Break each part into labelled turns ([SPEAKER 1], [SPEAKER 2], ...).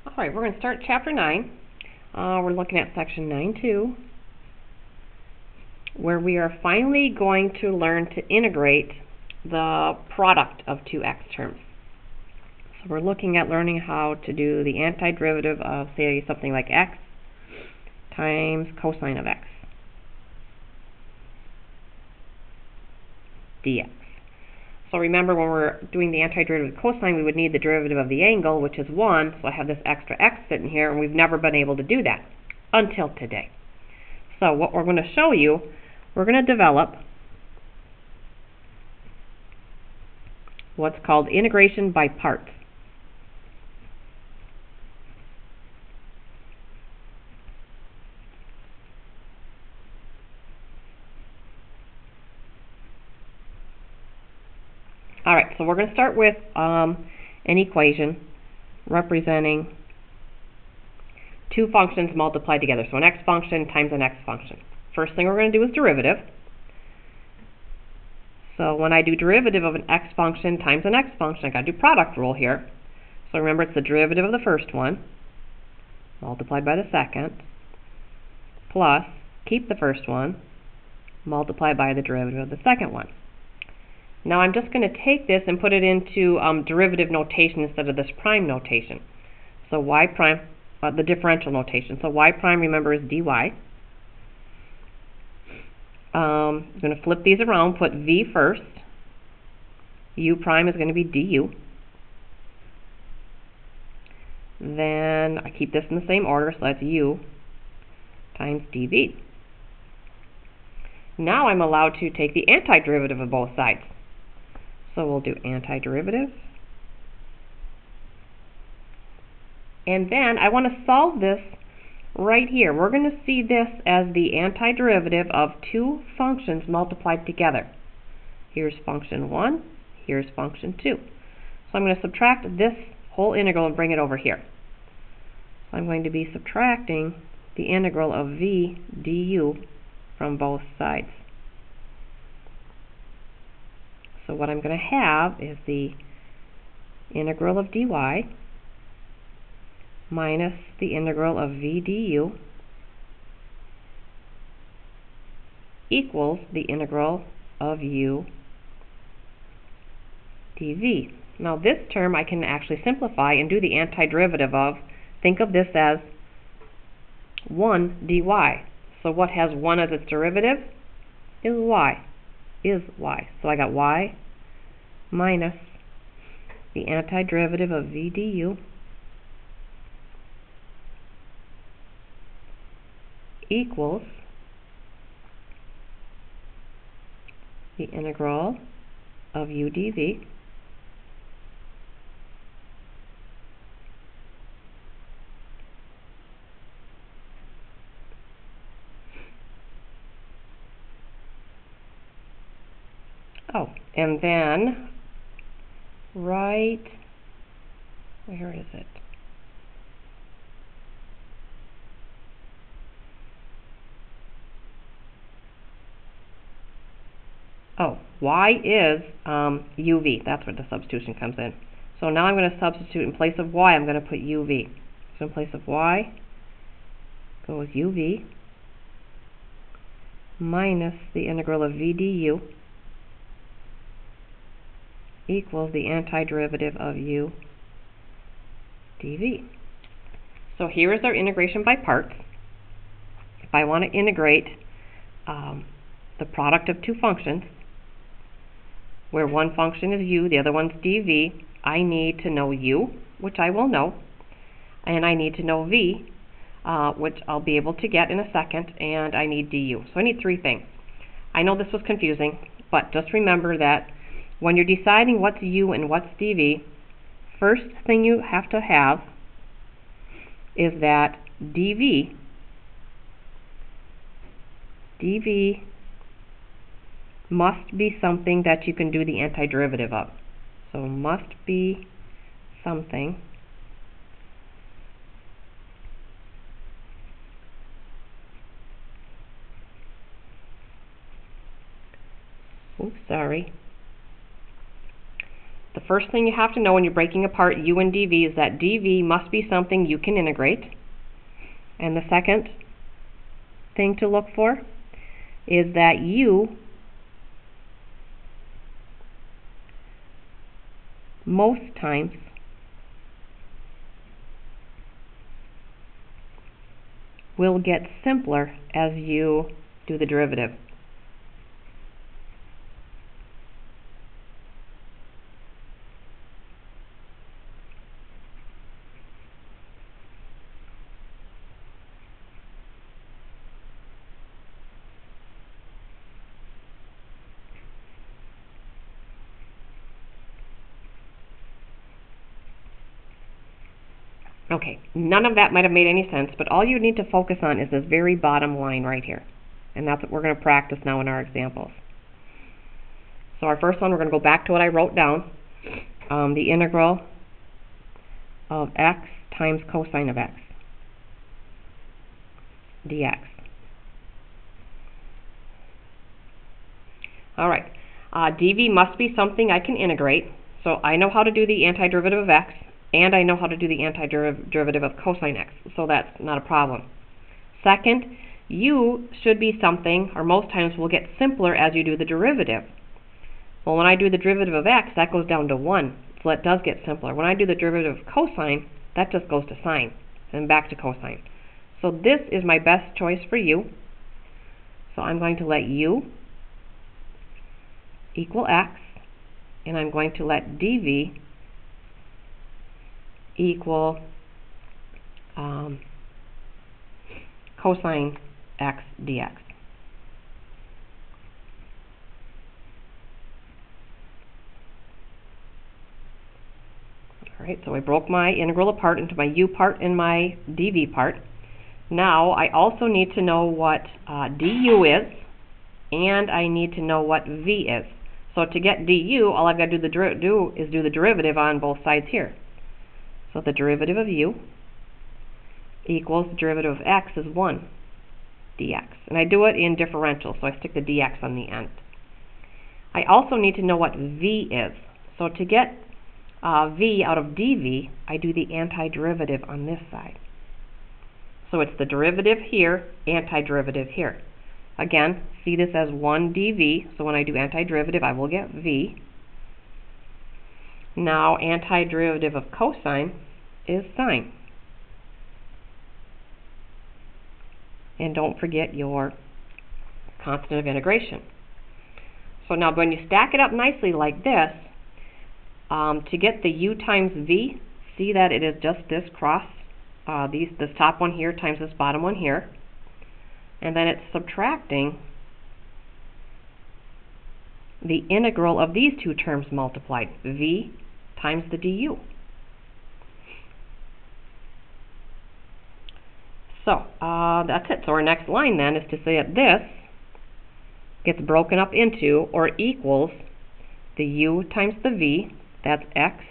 [SPEAKER 1] All right, we're going to start Chapter 9. We're looking at Section 9.2, where we are finally going to learn to integrate the product of two x terms. So we're looking at learning how to do the antiderivative of, say, something like x times cosine of x dx. So remember, when we're doing the antiderivative of cosine, we would need the derivative of the angle, which is 1, so I have this extra x sitting here, and we've never been able to do that until today. So what we're going to show you, we're going to develop what's called integration by parts. Alright, so we're going to start with an equation representing two functions multiplied together. So an x function times an x function. First thing we're going to do is derivative. So when I do derivative of an x function times an x function, I've got to do product rule here. So remember, it's the derivative of the first one multiplied by the second, plus keep the first one multiplied by the derivative of the second one. Now I'm just going to take this and put it into derivative notation instead of this prime notation. So y prime, the differential notation. So y prime, remember, is dy. I'm going to flip these around, put v first. U prime is going to be du. Then I keep this in the same order, so that's u times dv. Now I'm allowed to take the antiderivative of both sides. So we'll do antiderivative. And then I want to solve this right here. We're going to see this as the antiderivative of two functions multiplied together. Here's function 1, here's function 2. So I'm going to subtract this whole integral and bring it over here. So I'm going to be subtracting the integral of v du from both sides. So what I'm going to have is the integral of dy minus the integral of v du equals the integral of u dv. Now this term I can actually simplify and do the antiderivative of. Think of this as 1 dy. So what has 1 as its derivative is y. So I got y minus the antiderivative of v du equals the integral of u dv and then right, where is it? Oh, y is uv. That's where the substitution comes in. So now I'm going to substitute in place of y, I'm going to put uv. So in place of y goes uv minus the integral of v du equals the antiderivative of u dv. So here is our integration by parts. If I want to integrate the product of two functions, where one function is u, the other one's dv, I need to know u, which I will know, and I need to know v, which I'll be able to get in a second, and I need du. So I need three things. I know this was confusing, but just remember that when you're deciding what's u and what's dv, first thing you have to have is that dv must be something that you can do the antiderivative of. So must be something the first thing you have to know when you're breaking apart u and dv is that dv must be something you can integrate. And the second thing to look for is that u most times will get simpler as you do the derivative. Okay, none of that might have made any sense, but all you need to focus on is this very bottom line right here. And that's what we're going to practice now in our examples. So our first one, we're going to go back to what I wrote down. The integral of x times cosine of x dx. Alright, dv must be something I can integrate. So I know how to do the antiderivative of x, and I know how to do the antiderivative of cosine x, so that's not a problem. Second, u should be something, or most times will get simpler as you do the derivative. Well, when I do the derivative of x, that goes down to 1, so that does get simpler. When I do the derivative of cosine, that just goes to sine, and back to cosine. So this is my best choice for u. So I'm going to let u equal x, and I'm going to let dv equal cosine x dx. Alright, so I broke my integral apart into my u part and my dv part. Now I also need to know what du is, and I need to know what v is. So to get du, all I've got to do is do the derivative on both sides here. So the derivative of u equals the derivative of x is 1 dx. And I do it in differential, so I stick the dx on the end. I also need to know what v is. So to get v out of dv, I do the antiderivative on this side. So it's the derivative here, antiderivative here. Again, see this as 1 dv, so when I do antiderivative, I will get v. Now, antiderivative of cosine is sine. And don't forget your constant of integration. So now when you stack it up nicely like this, to get the u times v, see that it is just this cross, this top one here times this bottom one here. And then it's subtracting the integral of these two terms multiplied, v times the du. So that's it. So our next line then is to say that this gets broken up into, or equals, the u times the v, that's x,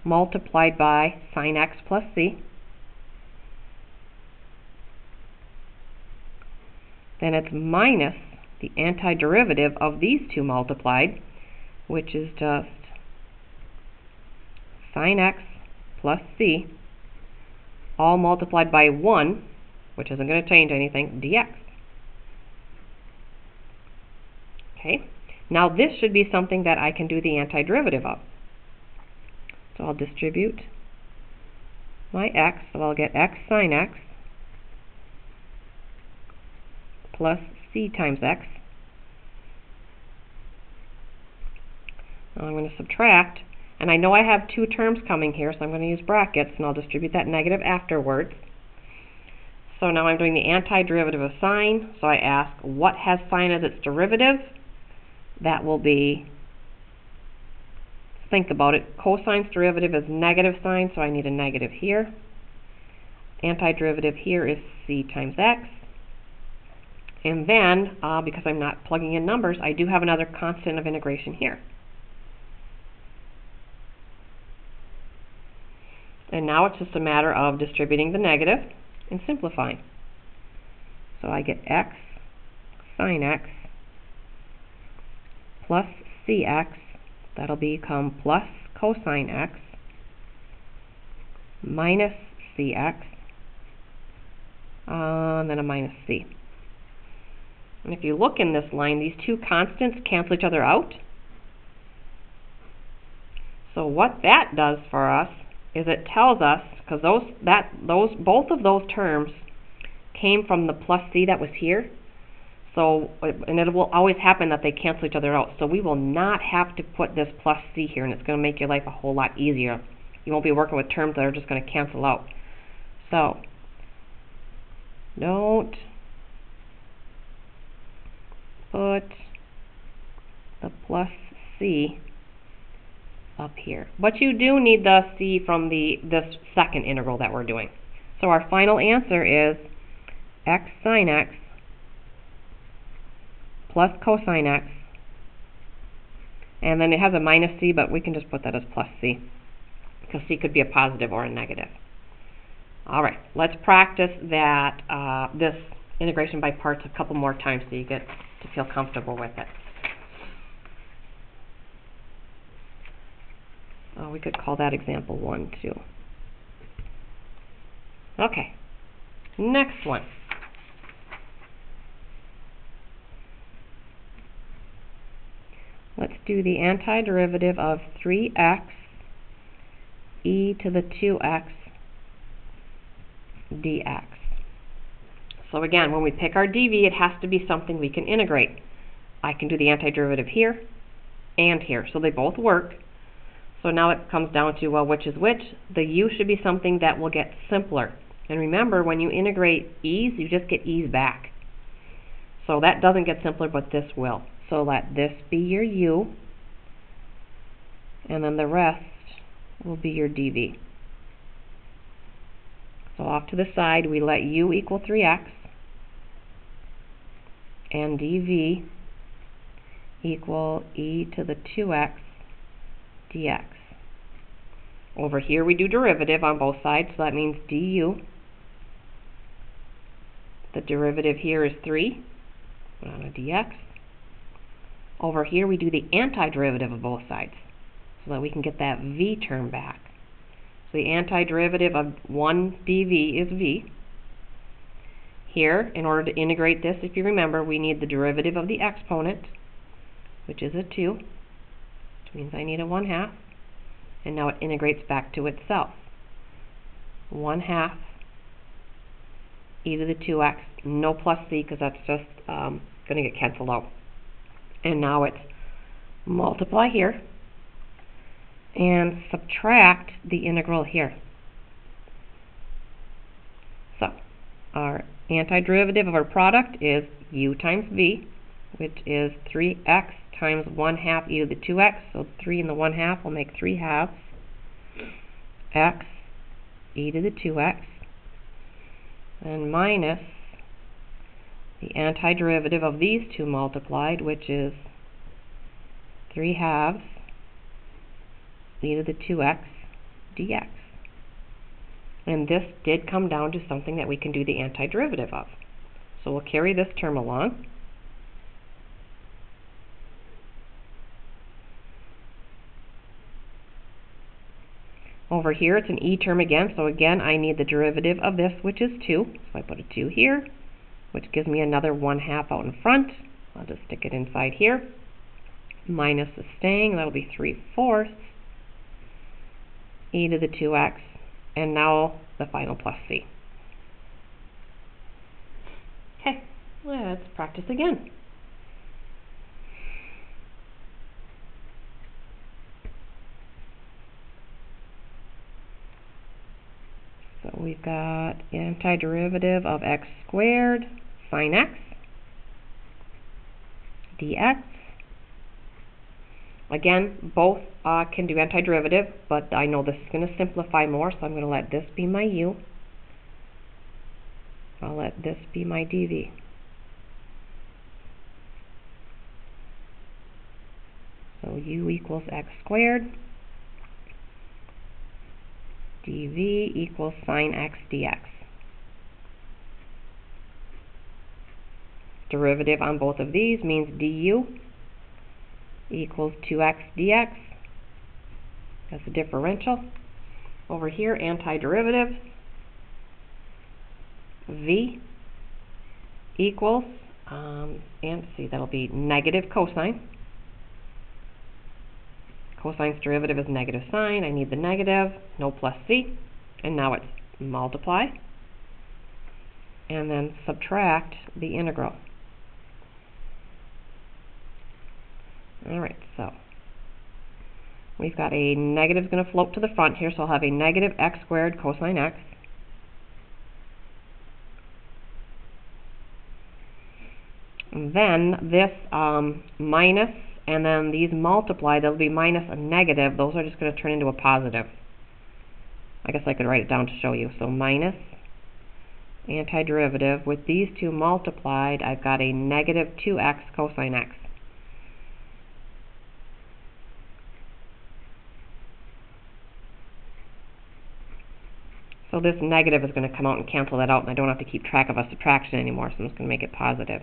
[SPEAKER 1] multiplied by sine x plus c. Then it's minus the antiderivative of these two multiplied, which is just sine x plus c, all multiplied by 1, which isn't going to change anything, dx. Okay, now this should be something that I can do the antiderivative of. So I'll distribute my x, so I'll get x sine x plus c times x. Now I'm going to subtract, and I know I have two terms coming here, so I'm going to use brackets, and I'll distribute that negative afterwards. So now I'm doing the antiderivative of sine, so I ask what has sine as its derivative? That will be, think about it, cosine's derivative is negative sine, so I need a negative here. Antiderivative here is c times x. And then, because I'm not plugging in numbers, I do have another constant of integration here. And now it's just a matter of distributing the negative and simplifying. So I get x sine x plus cx That'll become plus cosine x minus cx, and then a minus c. And if you look in this line, these two constants cancel each other out. So what that does for us is it tells us, because both of those terms came from the plus c that was here, so, and it will always happen that they cancel each other out. So we will not have to put this plus c here, and it's going to make your life a whole lot easier. You won't be working with terms that are just going to cancel out. So, don't put the plus c up here. But you do need the c from this second integral that we're doing. So our final answer is x sine x plus cosine x, and then it has a minus c, but we can just put that as plus c, because c could be a positive or a negative. Alright, let's practice that this integration by parts a couple more times so you get to feel comfortable with it. We could call that example 1 too. Okay, next one. Let's do the antiderivative of 3x e to the 2x dx. So again, when we pick our dv, it has to be something we can integrate. I can do the antiderivative here and here, so they both work. So now it comes down to, well, which is which? The u should be something that will get simpler. And remember, when you integrate e's, you just get e's back. So that doesn't get simpler, but this will. So let this be your u, and then the rest will be your dv. So off to the side, we let u equal 3x, and dv equal e to the 2x dx. Over here we do derivative on both sides, so that means du. The derivative here is 3, put on a dx. Over here we do the antiderivative of both sides, so that we can get that v term back. So the antiderivative of 1 dv is v. Here, in order to integrate this, if you remember, we need the derivative of the exponent, which is a 2, which means I need a 1/2, and now it integrates back to itself. 1/2 e to the 2x, no plus c, because that's just going to get canceled out. And now it's multiply here and subtract the integral here. So our antiderivative of our product is u times v, which is 3x times 1/2 e to the 2x, so 3 and the 1/2 will make 3/2 x e to the 2x, and minus the antiderivative of these two multiplied, which is 3/2 e to the 2x dx. And this did come down to something that we can do the antiderivative of. So we'll carry this term along. Over here it's an e term again, so again I need the derivative of this, which is 2. So I put a 2 here, which gives me another 1/2 out in front. I'll just stick it inside here. Minus the staying, that'll be 3/4 e to the 2x, and now the final plus c. Okay, let's practice again. So we've got antiderivative of x squared sine x dx. Again, both can do antiderivative, but I know this is going to simplify more, so I'm going to let this be my u. I'll let this be my dv. So u equals x squared. dv equals sine x dx. Derivative on both of these means du. equals 2x dx. That's the differential. Over here, antiderivative, v equals, and see, that'll be negative cosine. Cosine's derivative is negative sine. I need the negative, no plus c. And now it's multiply. And then subtract the integral. Alright, so we've got a negative going to float to the front here, so I'll have a negative x squared cosine x. And then this minus, and then these multiply, they'll be minus a negative. Those are just going to turn into a positive. I guess I could write it down to show you. So minus antiderivative. With these two multiplied, I've got a negative 2x cosine x. So this negative is going to come out and cancel that out, and I don't have to keep track of a subtraction anymore, so I'm just going to make it positive.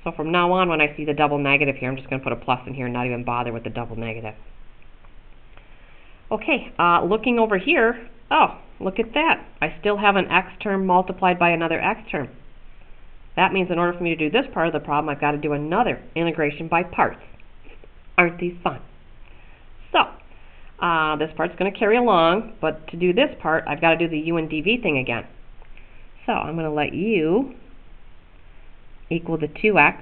[SPEAKER 1] So from now on, when I see the double negative here, I'm just going to put a plus in here and not even bother with the double negative. Okay, looking over here, oh, look at that. I still have an x term multiplied by another x term. That means in order for me to do this part of the problem, I've got to do another integration by parts. Aren't these fun? So, this part's going to carry along, but to do this part, I've got to do the u and dv thing again. So I'm going to let u equal the 2x,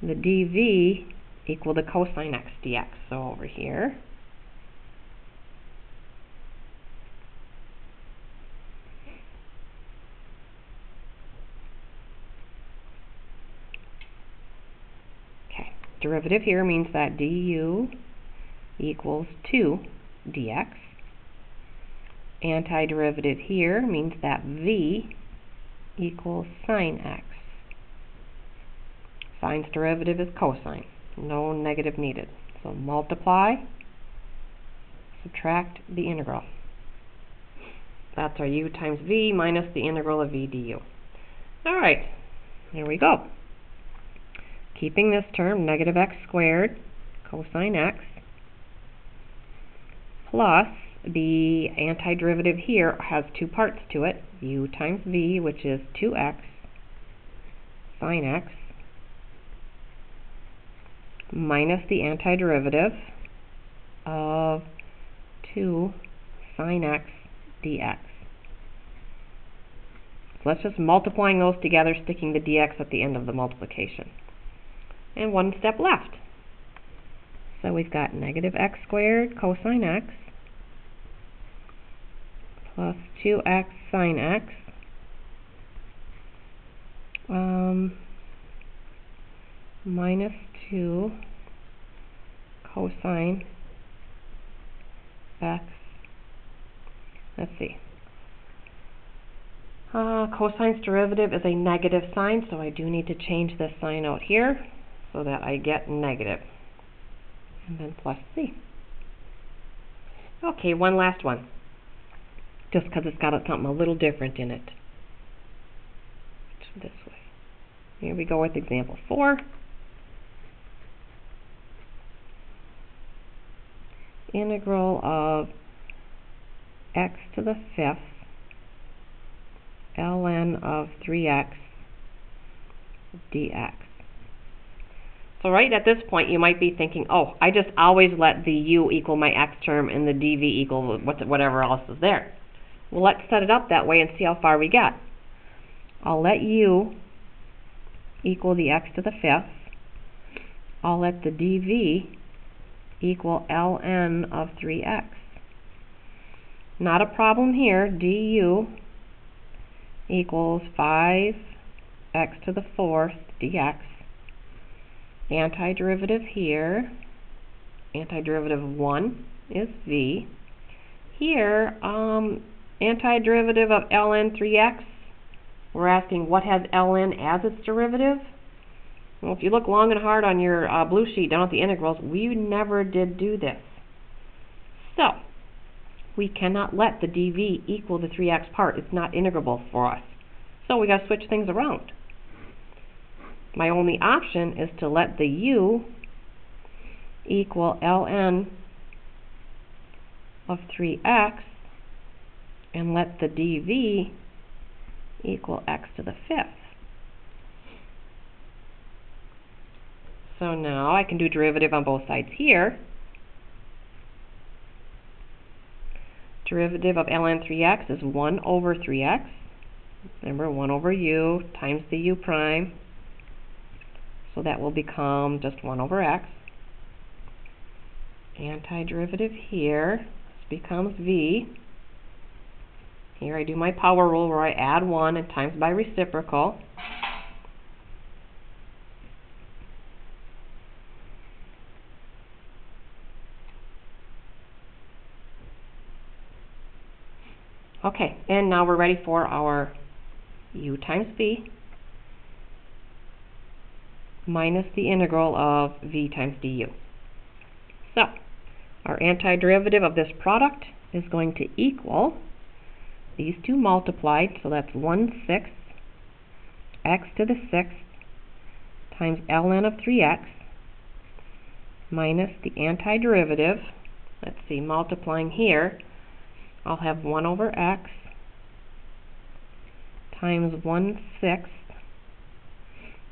[SPEAKER 1] the dv equal the cosine x dx. So over here, okay, derivative here means that du equals 2 dx. Antiderivative here means that v equals sine x. Sine's derivative is cosine. No negative needed. So multiply, subtract the integral. That's our u times v minus the integral of v du. Alright, here we go. Keeping this term, negative x squared cosine x plus the antiderivative here has two parts to it. U times v, which is 2x sine x, minus the antiderivative of 2 sine x dx. So let's just multiplying those together, sticking the dx at the end of the multiplication. And one step left. So we've got negative x squared cosine x plus 2x sine x minus 2 cosine x. Let's see. Cosine's derivative is a negative sign, so I do need to change this sign out here so that I get negative. And then plus c. Okay, one last one. Just because it's got something a little different in it. This way. Here we go with example 4. Integral of x to the 5th ln of 3x dx. So right at this point you might be thinking, oh, I just always let the u equal my x term and the dv equal whatever else is there. Well, let's set it up that way and see how far we get. I'll let u equal the x to the 5th. I'll let the dv equal ln of 3x. Not a problem here. Du equals 5x to the 4th dx. Antiderivative here, antiderivative of 1 is v. Here, antiderivative of ln 3x, we're asking what has ln as its derivative. Well, if you look long and hard on your blue sheet down at the integrals, we never did do this. So, we cannot let the dv equal the 3x part. It's not integrable for us. So we got to switch things around. my only option is to let the u equal ln of 3x and let the dv equal x to the 5th. So now I can do derivative on both sides here. Derivative of ln 3x is 1 over 3x. Remember, 1 over u times the u prime. So that will become just 1 over x. Antiderivative here becomes v. Here I do my power rule where I add 1 and times by reciprocal. Okay, and now we're ready for our u times v minus the integral of v times du. So, our antiderivative of this product is going to equal these two multiplied, so that's 1/6 x to the 6th times ln of 3x minus the antiderivative, let's see, multiplying here, I'll have 1 over x times 1/6.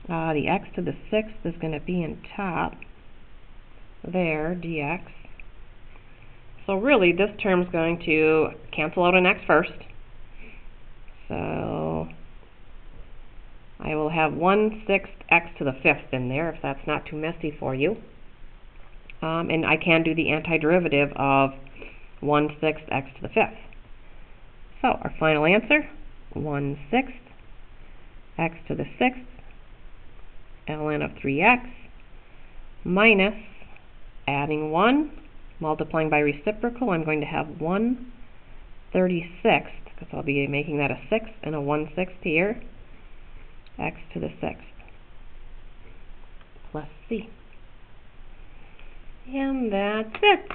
[SPEAKER 1] The x to the 6th is going to be in top there, dx. So really this term is going to cancel out an x first. So I will have 1/6 x to the 5th in there, if that's not too messy for you. And I can do the antiderivative of 1/6 x to the 5th. So our final answer, 1/6 x to the 6th ln of 3x minus, adding 1, multiplying by reciprocal, I'm going to have 1/36, because I'll be making that a 6 and a 1/6 here, x to the 6th plus c. And that's it.